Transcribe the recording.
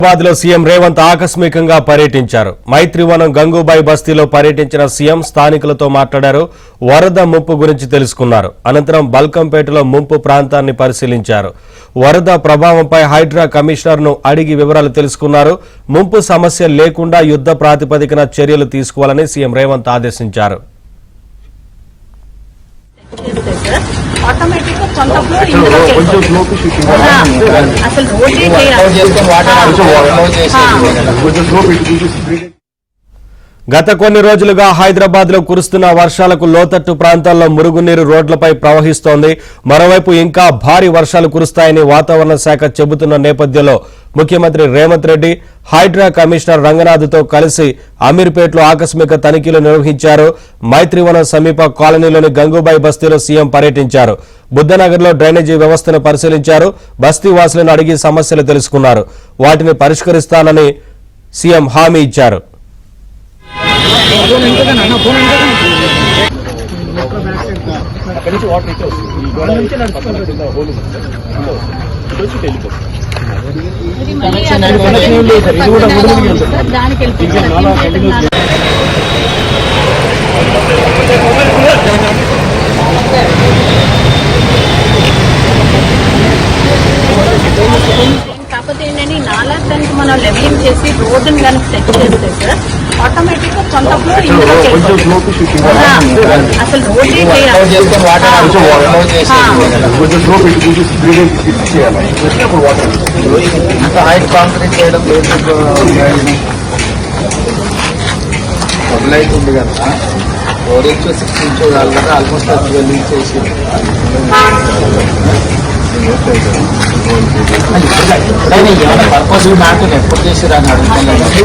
హైదరాబాద్లో సీఎం రేవంత్ ఆకస్మికంగా పర్యటించారు. మైత్రివనం గంగూబాయి బస్తీలో పర్యటించిన సీఎం స్థానికులతో మాట్లాడారు. వరద ముప్పు గురించి తెలుసుకున్నారు. అనంతరం బల్కంపేటలో ముంపు ప్రాంతాన్ని పరిశీలించారు. వరద ప్రభావంపై హైడ్రా కమిషనర్ను అడిగి వివరాలు తెలుసుకున్నారు. ముంపు సమస్య లేకుండా యుద్ధ ప్రాతిపదికన చర్యలు తీసుకోవాలని సీఎం రేవంత్ ఆదేశించారు. గత కొన్ని రోజులుగా హైదరాబాద్ లో కురుస్తున్న వర్షాలకు లోతట్టు ప్రాంతాల్లో మురుగునీరు రోడ్లపై ప్రవహిస్తోంది. మరోవైపు ఇంకా భారీ వర్షాలు కురుస్తాయని వాతావరణ శాఖ చెబుతున్న నేపథ్యంలో ముఖ్యమంత్రి రేవంత్ రెడ్డి హైడ్రా కమిషనర్ రంగనాథ్తో కలిసి అమీర్పేటలో ఆకస్మిక తనిఖీలు నిర్వహించారు. మైత్రివనం సమీప కాలనీలోని గంగూబాయి బస్తీలో సీఎం పర్యటించారు. బుద్ధనగర్లో డ్రైనేజీ వ్యవస్థను పరిశీలించారు. బస్తీ వాసులను అడిగి సమస్యలు తెలుసుకున్నారు. వాటిని పరిష్కరిస్తానని సీఎం హామీ ఇచ్చారు. కాకపోతే ఏంటంటే ఈ నాలా దానికి మనం లెవెలింగ్ చేసి రోడ్డుని కనుక సెట్ చేస్తే సార్ ఆటోమేటిక్ గా కొంత ఫ్లో అసలు రోడ్డే మొదలైతుంది కదా రోడ్ వచ్చి 6 ఇంచ్ కదా ఆల్మోస్ట్ 12 ఇంచ్ చేసి పర్పస్ మ్యాటర్ ఎప్పుడు చేసిరా అని అడుగుతున్నాను.